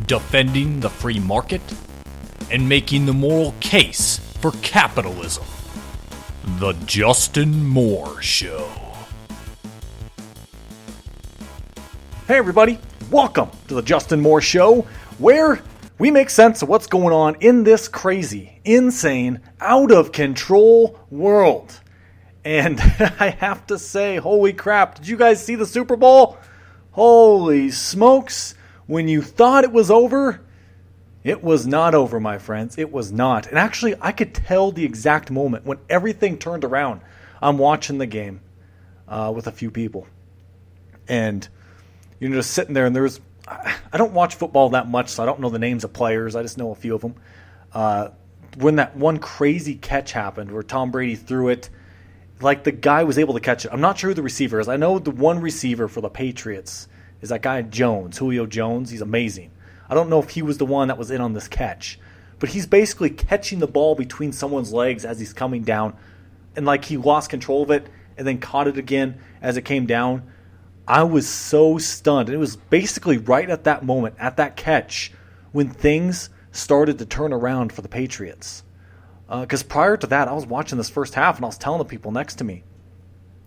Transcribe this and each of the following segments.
defending the free market, and making the moral case for capitalism. The Justin Moore Show. Hey everybody, welcome to the Justin Moore Show, where we make sense of what's going on in this crazy, insane, out of control world. And I have to say, holy crap, did you guys see the Super Bowl? Holy smokes, when you thought it was over, it was not over, my friends. It was not. And actually, I could tell the exact moment when everything turned around. I'm watching the game with a few people. And you're just sitting there, and I don't watch football that much, so I don't know the names of players. I just know a few of them. When that one crazy catch happened where Tom Brady threw it, like the guy was able to catch it. I'm not sure who the receiver is. I know the one receiver for the Patriots is that guy Jones, Julio Jones. He's amazing. I don't know if he was the one that was in on this catch, but he's basically catching the ball between someone's legs as he's coming down, and like he lost control of it and then caught it again as it came down. I was so stunned. It was basically right at that moment, at that catch, when things started to turn around for the Patriots. Because prior to that, I was watching this first half, and I was telling the people next to me,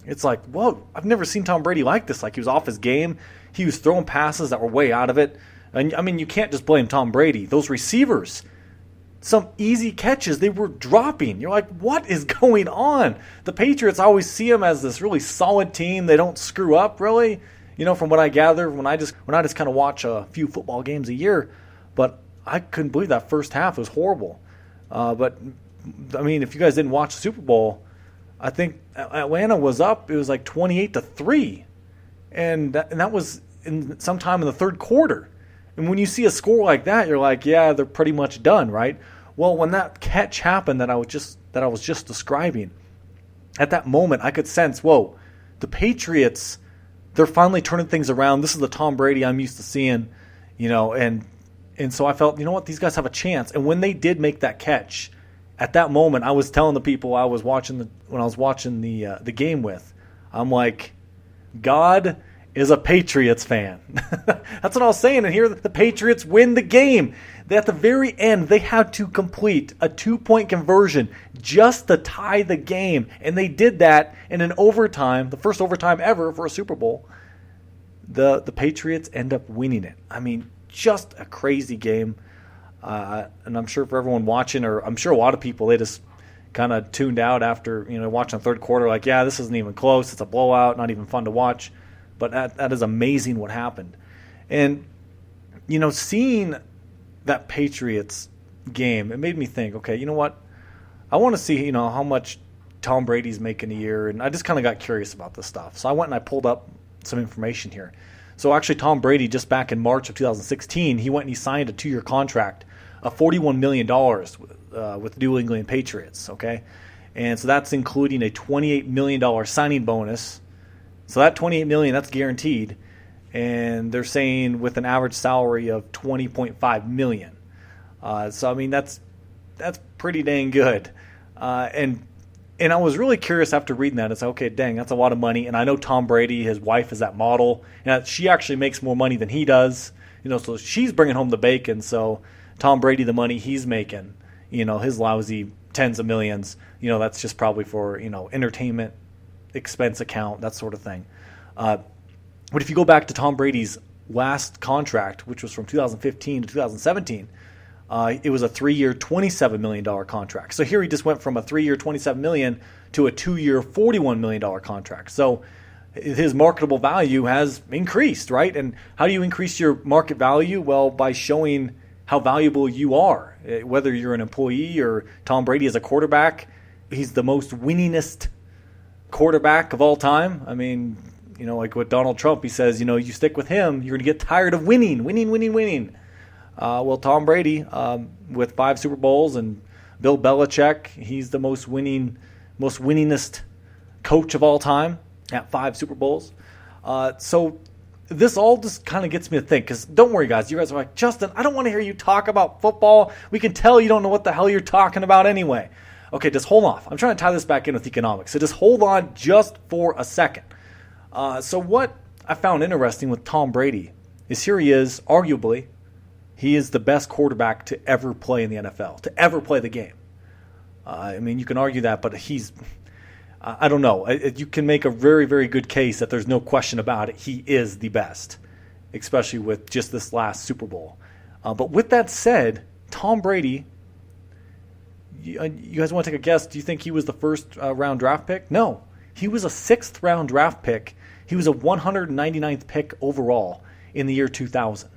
it's like, whoa, I've never seen Tom Brady like this. Like, he was off his game. He was throwing passes that were way out of it. And, I mean, you can't just blame Tom Brady. Those receivers, some easy catches, they were dropping. You're like, what is going on? The Patriots, I always see them as this really solid team. They don't screw up, really. You know, from what I gather, when I just kind of watch a few football games a year. But I couldn't believe that first half. It was horrible. But I mean, if you guys didn't watch the Super Bowl, I think Atlanta was up. It was like 28-3, and that was sometime in the third quarter. And when you see a score like that, you're like, yeah, they're pretty much done, right? Well, when that catch happened that I was just describing, at that moment I could sense, whoa, the Patriots, they're finally turning things around. This is the Tom Brady I'm used to seeing, you know, and so I felt, you know what, these guys have a chance. And when they did make that catch, at that moment, I was telling the people I was watching when I was watching the game with, I'm like, God is a Patriots fan. That's what I was saying. And here the Patriots win the game. At the very end, they had to complete a 2-point conversion just to tie the game. And they did that in an overtime, the first overtime ever for a Super Bowl. The Patriots end up winning it. I mean, just a crazy game. And I'm sure for everyone watching, or I'm sure a lot of people, they just kind of tuned out after, you know, watching the third quarter, like, yeah, this isn't even close. It's a blowout, not even fun to watch. But that is amazing what happened. And, you know, seeing that Patriots game, it made me think, okay, you know what? I want to see, you know, how much Tom Brady's making a year. And I just kind of got curious about this stuff. So I went and I pulled up some information here. So actually, Tom Brady, just back in March of 2016, he went and he signed a 2-year contract of $41 million with the New England Patriots, okay? And so that's including a $28 million signing bonus. So that $28 million, that's guaranteed. And they're saying with an average salary of $20.5 million. So, I mean, that's pretty dang good. And I was really curious after reading that. It's like, okay, dang, that's a lot of money. And I know Tom Brady, his wife is that model. And she actually makes more money than he does. You know, so she's bringing home the bacon. So Tom Brady, the money he's making, you know, his lousy tens of millions, you know, that's just probably for, you know, entertainment expense account, that sort of thing. But if you go back to Tom Brady's last contract, which was from 2015 to 2017, it was a 3-year, $27 million contract. So here he just went from a 3-year, $27 million to a 2-year, $41 million contract. So his marketable value has increased, right? And how do you increase your market value? Well, by showing how valuable you are. Whether you're an employee or Tom Brady as a quarterback, he's the most winningest quarterback of all time. I mean, you know, like what Donald Trump, he says, you know, you stick with him, you're going to get tired of winning. Well, Tom Brady, with 5 Super Bowls, and Bill Belichick, he's the most winningest coach of all time at 5 Super Bowls. So this all just kind of gets me to think, because don't worry, guys. You guys are like, Justin, I don't want to hear you talk about football. We can tell you don't know what the hell you're talking about anyway. Okay, just hold off. I'm trying to tie this back in with economics, so just hold on just for a second. So what I found interesting with Tom Brady is here he is, arguably, He is the best quarterback to ever play in the NFL, to ever play the game. I mean, you can argue that, but I don't know. You can make a very, very good case that there's no question about it. He is the best, especially with just this last Super Bowl. But with that said, Tom Brady, you guys want to take a guess? Do you think he was the first round draft pick? No. He was a 6th round draft pick. He was a 199th pick overall in the year 2000.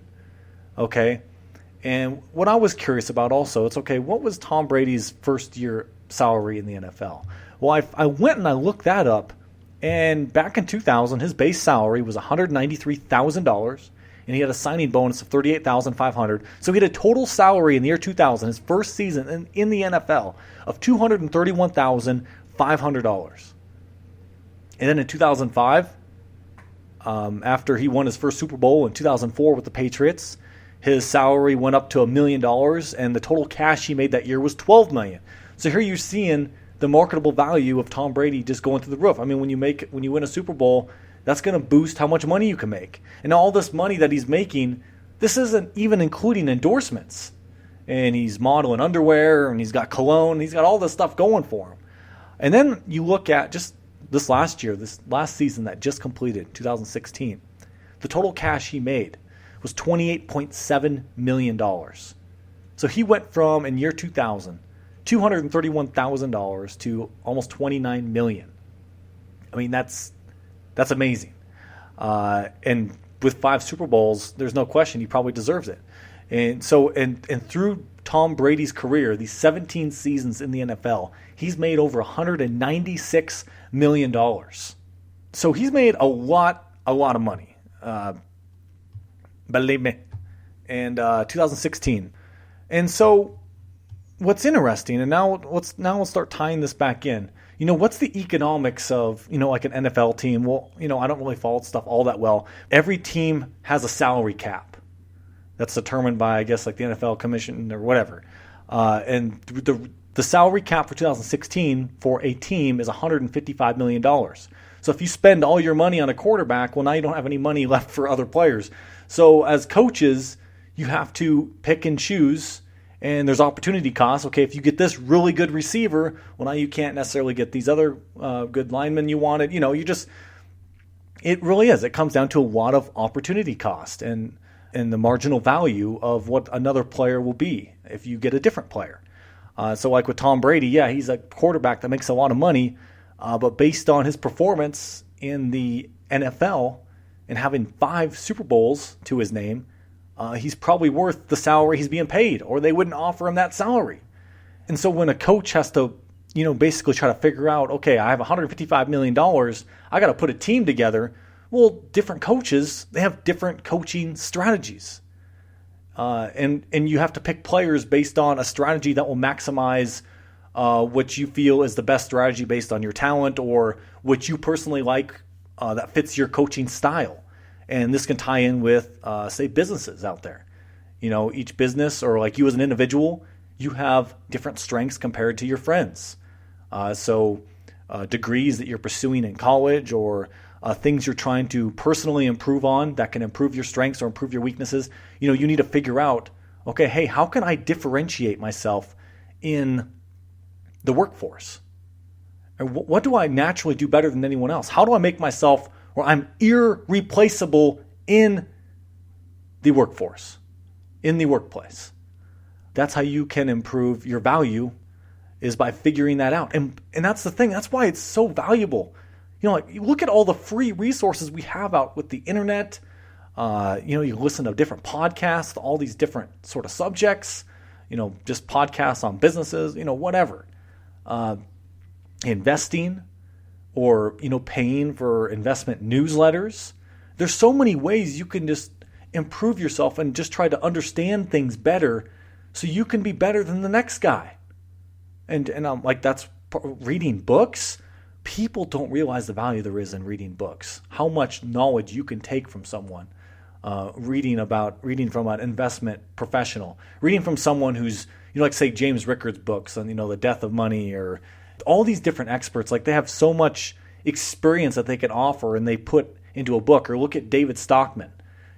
Okay? And what I was curious about also, what was Tom Brady's first year salary in the NFL? Well, I went and I looked that up, and back in 2000, his base salary was $193,000, and he had a signing bonus of $38,500. So he had a total salary in the year 2000, his first season in the NFL, of $231,500. And then in 2005, after he won his first Super Bowl in 2004 with the Patriots, his salary went up to $1 million, and the total cash he made that year was $12 million. So here you're seeing the marketable value of Tom Brady just going through the roof. I mean, when you win a Super Bowl, that's going to boost how much money you can make. And all this money that he's making, this isn't even including endorsements. And he's modeling underwear, and he's got cologne, and he's got all this stuff going for him. And then you look at just this last season that just completed, 2016, the total cash he made was $28.7 million. So he went from, in year 2000, $231,000 to almost $29 million. I mean, that's amazing. And with 5 Super Bowls, there's no question he probably deserves it. And so, and through Tom Brady's career, these 17 seasons in the NFL, he's made over $196 million. So he's made a lot of money. Believe me. And 2016. And so what's interesting, and now we'll start tying this back in. What's the economics of, like an NFL team? Well, I don't really follow stuff all that well. Every team has a salary cap that's determined by, I guess, like the NFL commission or whatever. And the salary cap for 2016 for a team is $155 million. So if you spend all your money on a quarterback, well, now you don't have any money left for other players. So as coaches, you have to pick and choose, and there's opportunity costs. Okay, if you get this really good receiver, well, now you can't necessarily get these other good linemen you wanted. It really is. It comes down to a lot of opportunity cost and the marginal value of what another player will be if you get a different player. So like with Tom Brady, yeah, he's a quarterback that makes a lot of money, but based on his performance in the NFL and having 5 Super Bowls to his name, he's probably worth the salary he's being paid, or they wouldn't offer him that salary. And so when a coach has to, basically try to figure out, okay, I have $155 million, I got to put a team together. Well, different coaches, they have different coaching strategies. And you have to pick players based on a strategy that will maximize what you feel is the best strategy based on your talent, or what you personally like that fits your coaching style. And this can tie in with, say, businesses out there. Each business, or like you as an individual, you have different strengths compared to your friends. So degrees that you're pursuing in college, or things you're trying to personally improve on that can improve your strengths or improve your weaknesses. You need to figure out, okay, hey, how can I differentiate myself in the workforce? And what do I naturally do better than anyone else? How do I make myself where I'm irreplaceable in the workforce, in the workplace? That's how you can improve your value, is by figuring that out. And that's the thing. That's why it's so valuable. You look at all the free resources we have out with the internet. You listen to different podcasts, all these different sort of subjects, just podcasts on businesses, whatever. Investing, or, paying for investment newsletters. There's so many ways you can just improve yourself and just try to understand things better so you can be better than the next guy. And I'm like, that's reading books. People don't realize the value there is in reading books, how much knowledge you can take from someone, reading from an investment professional, reading from someone who's, like say James Rickards' books on, the death of money, or all these different experts. Like, they have so much experience that they can offer and they put into a book. Or look at David Stockman.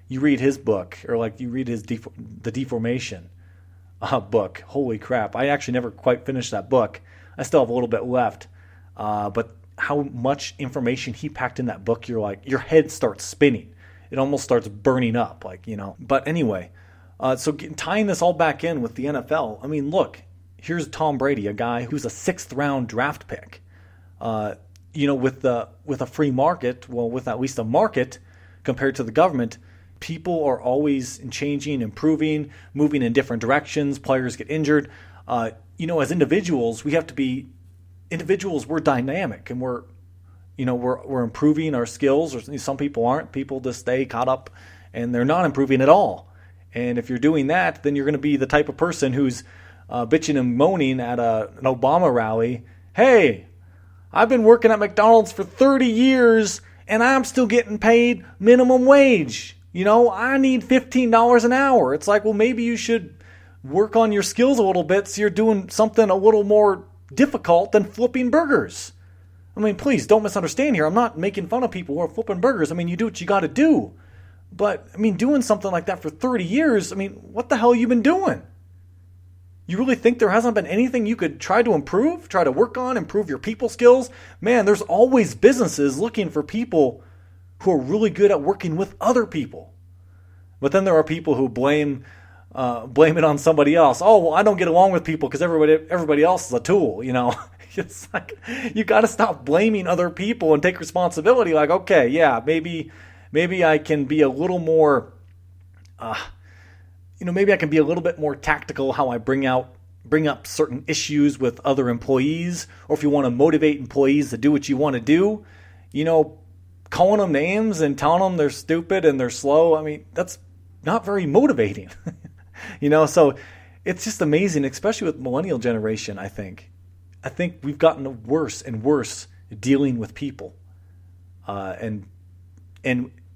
you read his book, or like you read his the Deformation book. Holy crap. I actually never quite finished that book. I still have a little bit left. But how much information he packed in that book, you're like, your head starts spinning. It almost starts burning up, like, you know. But anyway, tying this all back in with the NFL, I mean, look, here's Tom Brady, a guy who's a 6th round draft pick. You know, with a free market, well, with at least a market compared to the government, people are always changing, improving, moving in different directions. Players get injured. You know, as individuals, we have to be individuals. We're dynamic, and we're improving our skills. Or some people aren't. People just stay caught up, and they're not improving at all. And if you're doing that, then you're going to be the type of person who's bitching and moaning at an Obama rally. Hey, I've been working at McDonald's for 30 years, and I'm still getting paid minimum wage. You know, I need $15 an hour. It's like, well, maybe you should work on your skills a little bit so you're doing something a little more difficult than flipping burgers. I mean, please don't misunderstand here. I'm not making fun of people who are flipping burgers. I mean, you do what you got to do. But, I mean, doing something like that for 30 years, I mean, what the hell have you been doing? You really think there hasn't been anything you could try to improve, try to work on, improve your people skills? Man, there's always businesses looking for people who are really good at working with other people. But then there are people who blame it on somebody else. Oh, well, I don't get along with people because everybody else is a tool, you know. It's like, you got to stop blaming other people and take responsibility. Like, okay, yeah, maybe I can be a little more, maybe I can be a little bit more tactical how I bring up certain issues with other employees. Or if you want to motivate employees to do what you want to do, you know, calling them names and telling them they're stupid and they're slow, I mean, that's not very motivating. You know, so it's just amazing, especially with millennial generation, I think. I think we've gotten worse and worse dealing with people. And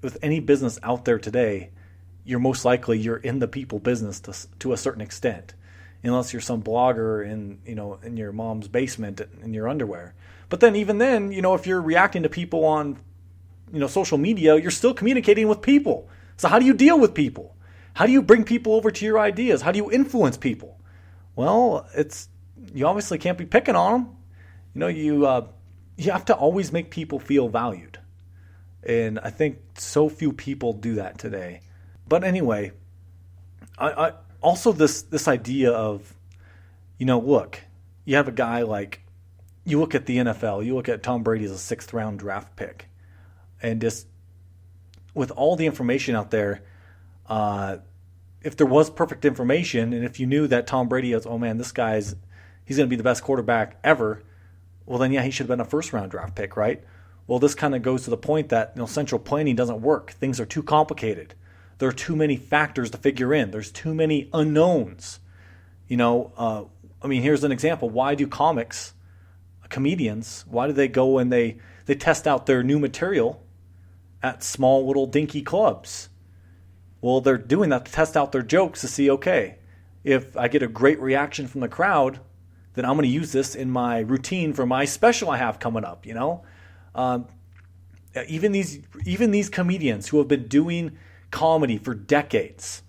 with any business out there today, you're most likely you're in the people business to a certain extent, unless you're some blogger in your mom's basement in your underwear. But then even then, you know, if you're reacting to people on, you know, social media, you're still communicating with people. So how do you deal with people? How do you bring people over to your ideas? How do you influence people? Well, you obviously can't be picking on them. You know, you have to always make people feel valued. And I think so few people do that today. But anyway, I also this idea of, you know, look, you have a guy like, you look at the NFL, you look at Tom Brady as a 6th round draft pick. And just with all the information out there, if there was perfect information, and if you knew that Tom Brady is, oh man, he's going to be the best quarterback ever, well then yeah, he should have been a 1st round draft pick, right? Well, this kind of goes to the point that, you know, central planning doesn't work. Things are too complicated. There are too many factors to figure in. There's too many unknowns. You know, I mean, here's an example. Why do comedians, why do they go and they test out their new material at small little dinky clubs? Well, they're doing that to test out their jokes to see, okay, if I get a great reaction from the crowd, then I'm going to use this in my routine for my special I have coming up, you know? Even these comedians who have been doing comedy for decades,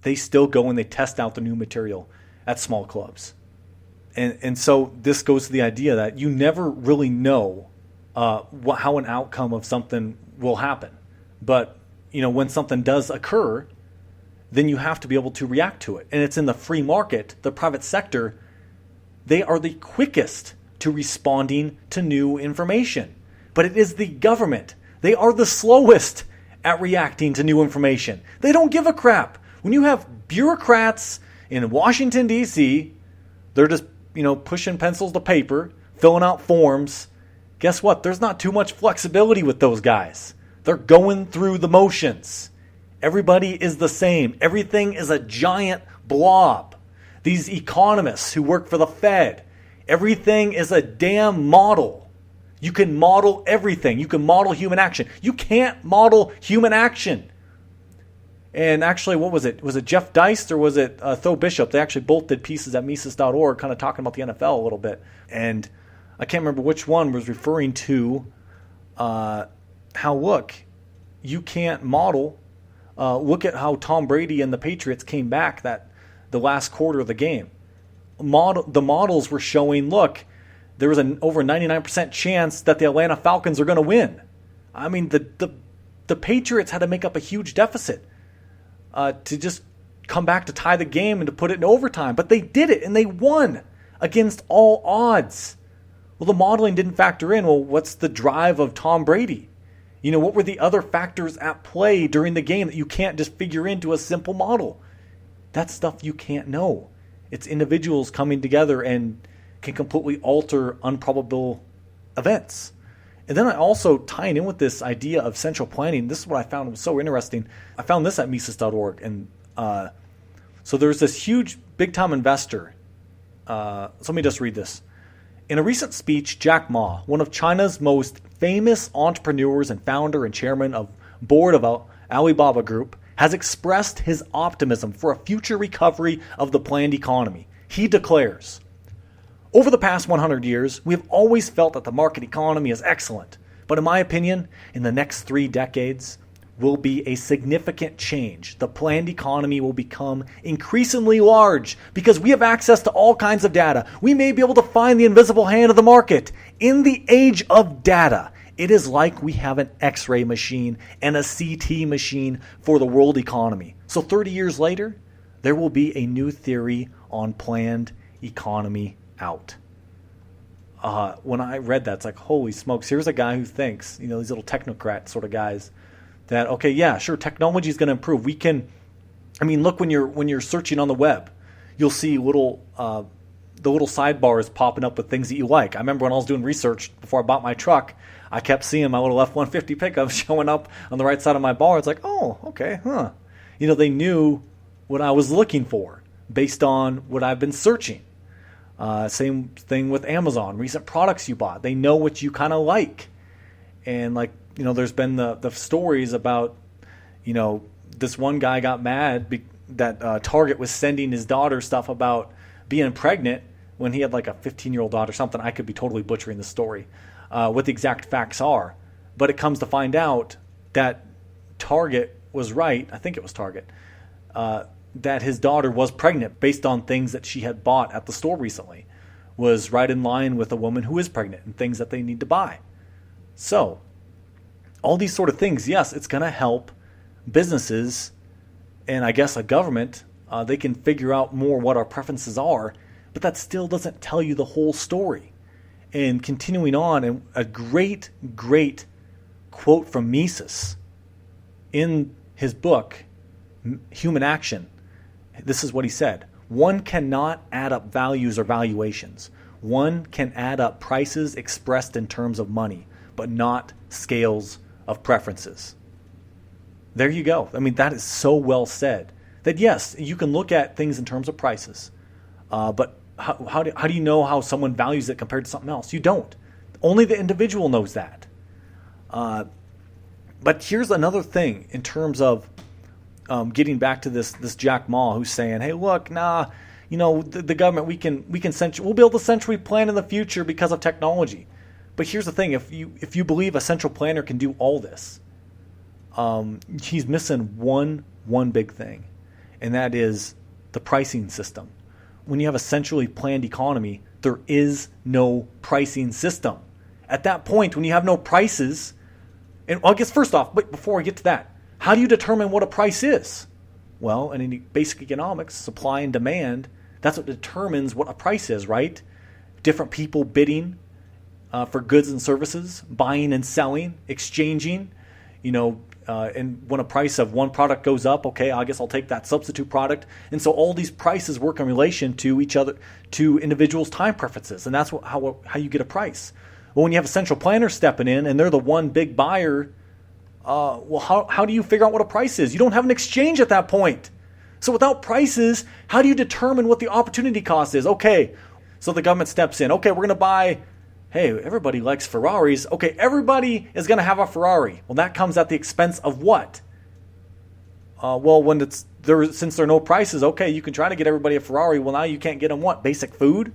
they still go and they test out the new material at small clubs. And so this goes to the idea that you never really know how an outcome of something will happen. But, you know, when something does occur, then you have to be able to react to it. And it's in the free market, the private sector, they are the quickest to responding to new information. But it is the government. They are the slowest at reacting to new information. They don't give a crap. When you have bureaucrats in Washington, D.C., they're just, you know, pushing pencils to paper, filling out forms. Guess what? There's not too much flexibility with those guys. They're going through the motions. Everybody is the same. Everything is a giant blob. These economists who work for the Fed, everything is a damn model. You can model everything. You can model human action. You can't model human action. And actually, what was it? Was it Jeff Deist or was it Tho Bishop? They actually both did pieces at Mises.org kind of talking about the NFL a little bit. And I can't remember which one was referring to how, look, you can't model Look at how Tom Brady and the Patriots came back the last quarter of the game. The models were showing, look, there was an over 99% chance that the Atlanta Falcons are going to win. I mean, the Patriots had to make up a huge deficit to just come back to tie the game and to put it in overtime. But they did it, and they won against all odds. Well, the modeling didn't factor in, well, what's the drive of Tom Brady? What were the other factors at play during the game that you can't just figure into a simple model? That's stuff you can't know. It's individuals coming together and can completely alter unprobable events. And then I also, tying in with this idea of central planning, this is what I found was so interesting. I found this at Mises.org. And so there's this huge big-time investor. So let me just read this. In a recent speech, Jack Ma, one of China's most famous entrepreneurs and founder and chairman of board of Alibaba Group, has expressed his optimism for a future recovery of the planned economy. He declares, over the past 100 years, we have always felt that the market economy is excellent. But in my opinion, in the next 3 decades will be a significant change. The planned economy will become increasingly large because we have access to all kinds of data. We may be able to find the invisible hand of the market. In the age of data, it is like we have an X-ray machine and a CT machine for the world economy. So 30 years later, there will be a new theory on planned economy out. When I read that, it's like, holy smokes, here's a guy who thinks, these little technocrat sort of guys, that, okay, yeah, sure, technology is going to improve. Look, when you're searching on the web, you'll see the little sidebars popping up with things that you like. I remember when I was doing research before I bought my truck, I kept seeing my little F-150 pickup showing up on the right side of my bar. It's like, oh, okay, huh. They knew what I was looking for based on what I've been searching. Same thing with Amazon, recent products you bought. They know what you kind of like. And there's been the stories about, this one guy got mad that Target was sending his daughter stuff about being pregnant when he had like a 15-year-old daughter or something. I could be totally butchering the story, what the exact facts are. But it comes to find out that Target was right, I think it was Target, that his daughter was pregnant based on things that she had bought at the store recently, was right in line with a woman who is pregnant and things that they need to buy. So, all these sort of things, yes, it's going to help businesses and I guess a government. They can figure out more what our preferences are, but that still doesn't tell you the whole story. And continuing on, and a great, great quote from Mises in his book, Human Action. This is what he said. One cannot add up values or valuations. One can add up prices expressed in terms of money, but not scales of preferences. There you go. That is so well said. That yes, you can look at things in terms of prices, but how do you know how someone values it compared to something else? You don't. Only the individual knows that. But here's another thing in terms of getting back to this Jack Ma who's saying, hey, look, the government, we'll be able to centrally plan in the future because of technology. But here's the thing: if you believe a central planner can do all this, he's missing one big thing, and that is the pricing system. When you have a centrally planned economy, there is no pricing system. At that point, when you have no prices, and I guess first off, but before I get to that, how do you determine what a price is? Well, in basic economics, supply and demand, that's what determines what a price is, right? Different people bidding for goods and services, buying and selling, exchanging, and when a price of one product goes up, okay, I guess I'll take that substitute product. And so all these prices work in relation to each other, to individuals' time preferences, and that's how you get a price. Well, when you have a central planner stepping in and they're the one big buyer, how do you figure out what a price is? You don't have an exchange at that point. So without prices, how do you determine what the opportunity cost is? Okay, so the government steps in. Okay, we're going to buy, hey, everybody likes Ferraris. Okay, everybody is going to have a Ferrari. Well, that comes at the expense of what? Since there are no prices, okay, you can try to get everybody a Ferrari. Well, now you can't get them what? Basic food?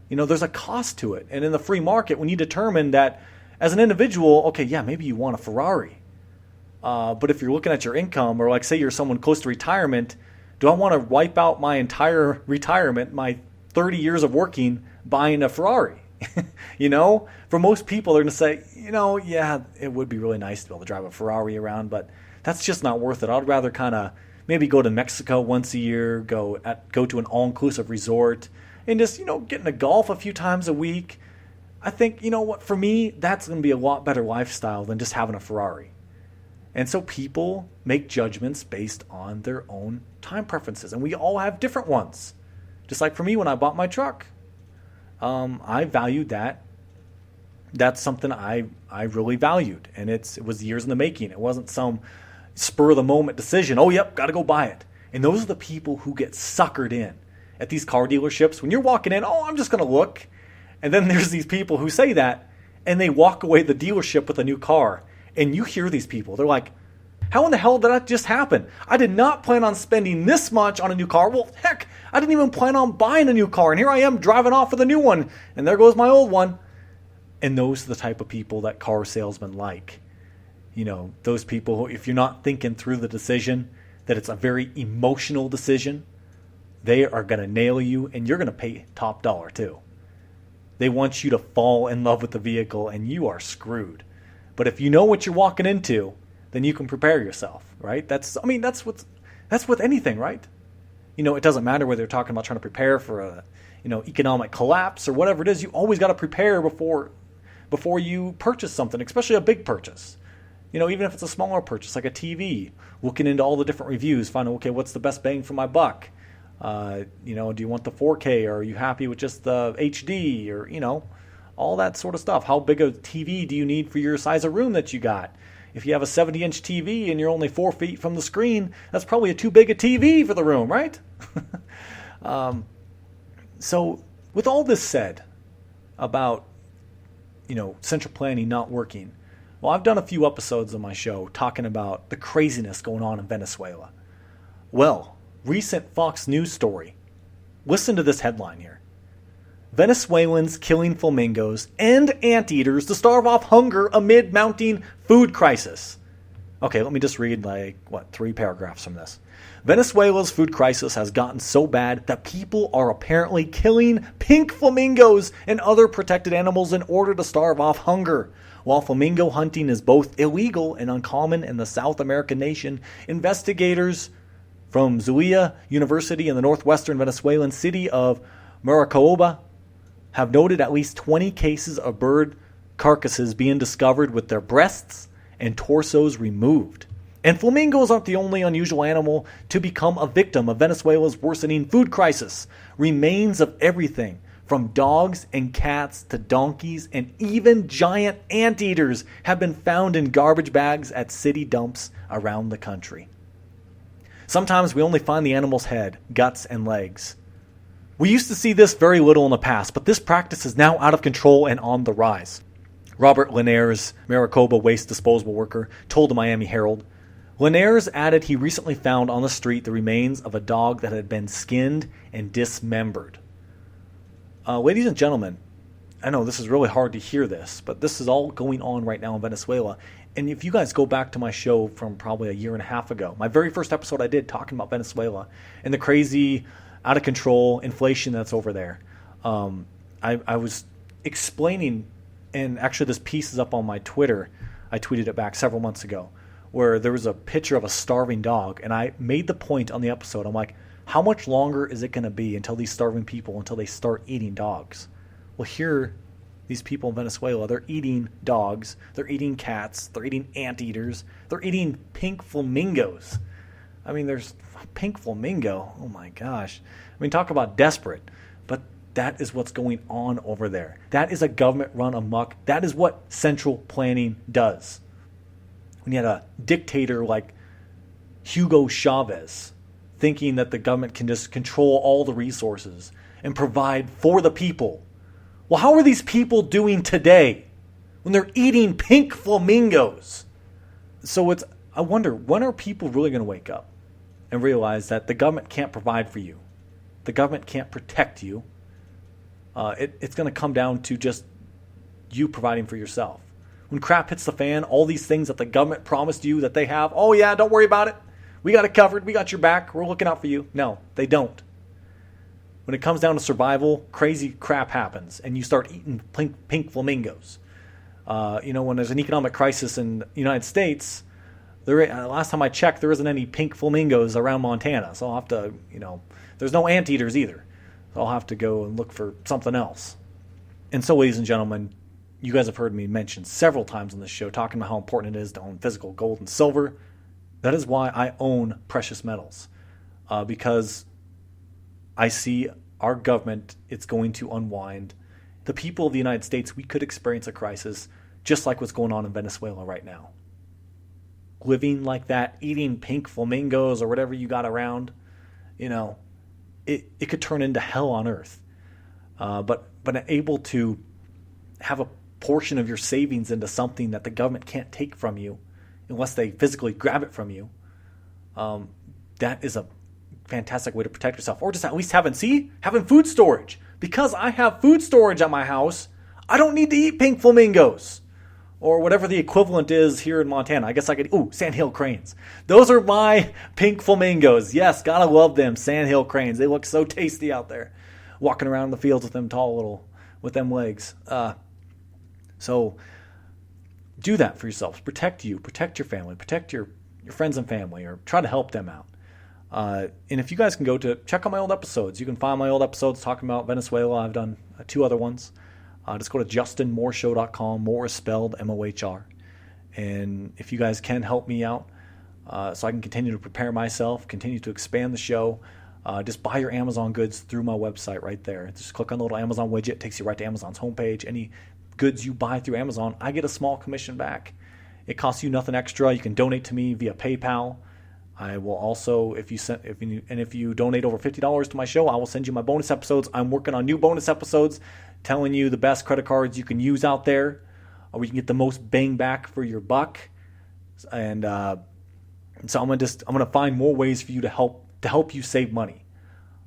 There's a cost to it. And in the free market, when you determine that as an individual, okay, yeah, maybe you want a Ferrari. But if you're looking at your income, or like say you're someone close to retirement, do I want to wipe out my entire retirement, my 30 years of working, buying a Ferrari? For most people, they're going to say, yeah, it would be really nice to be able to drive a Ferrari around, but that's just not worth it. I'd rather kind of maybe go to Mexico once a year, go to an all-inclusive resort, and just, get into golf a few times a week. I think, for me, that's going to be a lot better lifestyle than just having a Ferrari. And so people make judgments based on their own time preferences, and we all have different ones. Just like for me, when I bought my truck, I valued that. That's something I really valued, and it was years in the making. It wasn't some spur of the moment decision. Oh, yep, got to go buy it. And those are the people who get suckered in at these car dealerships. When you're walking in, I'm just going to look. And then there's these people who say that, and they walk away the dealership with a new car. And you hear these people. They're like, how in the hell did that just happen? I did not plan on spending this much on a new car. Well, heck, I didn't even plan on buying a new car. And here I am driving off with a new one. And there goes my old one. And those are the type of people that car salesmen like. Those people who, if you're not thinking through the decision, that it's a very emotional decision, they are going to nail you, and you're going to pay top dollar too. They want you to fall in love with the vehicle, and you are screwed. But if you know what you're walking into, then you can prepare yourself, right? That's with anything, right? It doesn't matter whether you're talking about trying to prepare for a, economic collapse or whatever it is. You always got to prepare before you purchase something, especially a big purchase. Even if it's a smaller purchase, like a TV, looking into all the different reviews, finding, okay, what's the best bang for my buck? Do you want the 4K, or are you happy with just the HD, or, all that sort of stuff. How big a TV do you need for your size of room that you got? If you have a 70-inch TV and you're only 4 feet from the screen, that's probably too big a TV for the room, right? So with all this said about, central planning not working, well, I've done a few episodes of my show talking about the craziness going on in Venezuela. Well, recent Fox News story. Listen to this headline here. Venezuelans killing flamingos and anteaters to starve off hunger amid mounting food crisis. Okay, let me just read 3 paragraphs from this. Venezuela's food crisis has gotten so bad that people are apparently killing pink flamingos and other protected animals in order to starve off hunger. While flamingo hunting is both illegal and uncommon in the South American nation, investigators from Zulia University in the northwestern Venezuelan city of Maracaibo have noted at least 20 cases of bird carcasses being discovered with their breasts and torsos removed. And flamingos aren't the only unusual animal to become a victim of Venezuela's worsening food crisis. Remains of everything from dogs and cats to donkeys and even giant anteaters have been found in garbage bags at city dumps around the country. Sometimes we only find the animal's head, guts, and legs. We used to see this very little in the past, but this practice is now out of control and on the rise. Robert Linares, Maricopa waste disposal worker, told the Miami Herald. Linares added he recently found on the street the remains of a dog that had been skinned and dismembered. Ladies and gentlemen, I know this is really hard to hear this, but this is all going on right now in Venezuela. And if you guys go back to my show from probably a year and a half ago, my very first episode I did talking about Venezuela and the crazy, out of control inflation that's over there. I was explaining, and actually this piece is up on my Twitter. I tweeted it back several months ago, where there was a picture of a starving dog, and I made the point on the episode. I'm like, how much longer is it going to be until these starving people, until they start eating dogs? Well, here, these people in Venezuela, they're eating dogs, they're eating cats, they're eating anteaters, they're eating pink flamingos. I mean, there's pink flamingo. Oh my gosh. I mean, talk about desperate. But that is what's going on over there. That is a government run amok. That is what central planning does. When you had a dictator like Hugo Chavez thinking that the government can just control all the resources and provide for the people. Well, how are these people doing today when they're eating pink flamingos? So I wonder, when are people really going to wake up and realize that the government can't provide for you? The government can't protect you. It's going to come down to just you providing for yourself. when crap hits the fan, all these things that the government promised you that they have, oh yeah, don't worry about it. We got it covered. We got your back. We're looking out for you. No, they don't. When it comes down to survival, crazy crap happens, and you start eating pink flamingos. When there's an economic crisis in the United States, last time I checked, there isn't any pink flamingos around Montana. So I'll have to, there's no ant eaters either. So I'll have to go and look for something else. And so, ladies and gentlemen, you guys have heard me mention several times on this show talking about how important it is to own physical gold and silver. That is why I own precious metals, because I see our government, it's going to unwind. The people of the United States, we could experience a crisis just like what's going on in Venezuela right now. Living like that, eating pink flamingos or whatever you got around, it could turn into hell on earth. But able to have a portion of your savings into something that the government can't take from you unless they physically grab it from you, that is a fantastic way to protect yourself. Or just at least having food storage. Because I have food storage at my house, I don't need to eat pink flamingos. Or whatever the equivalent is here in Montana. I guess I could, sandhill cranes. Those are my pink flamingos. Yes, gotta love them, sandhill cranes. They look so tasty out there. Walking around in the fields with with them legs. So do that for yourselves. Protect you, protect your family, protect your friends and family, or try to help them out. And if you guys can check out my old episodes, you can find my old episodes talking about Venezuela. I've done 2 other ones. Just go to justinmoreshow.com. More is spelled Mohr. And if you guys can help me out so I can continue to prepare myself, continue to expand the show, just buy your Amazon goods through my website right there. Just click on the little Amazon widget. It takes you right to Amazon's homepage. Any goods you buy through Amazon, I get a small commission back. It costs you nothing extra. You can donate to me via PayPal. I will also, if you donate over $50 to my show, I will send you my bonus episodes. I'm working on new bonus episodes, telling you the best credit cards you can use out there, where you can get the most bang back for your buck. And so I'm gonna find more ways for you to help you save money.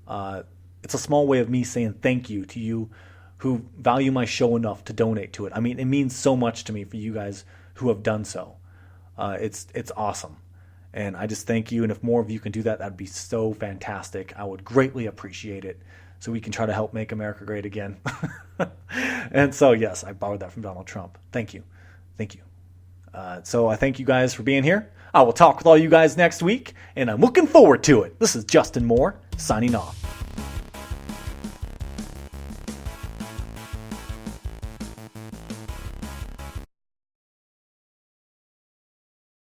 It's a small way of me saying thank you to you who value my show enough to donate to it. I mean, it means so much to me for you guys who have done so. It's awesome. And I just thank you. And if more of you can do that, that'd be so fantastic. I would greatly appreciate it, so we can try to help make America great again. And so, yes, I borrowed that from Donald Trump. Thank you. So I thank you guys for being here. I will talk with all you guys next week, and I'm looking forward to it. This is Justin Mohr, signing off.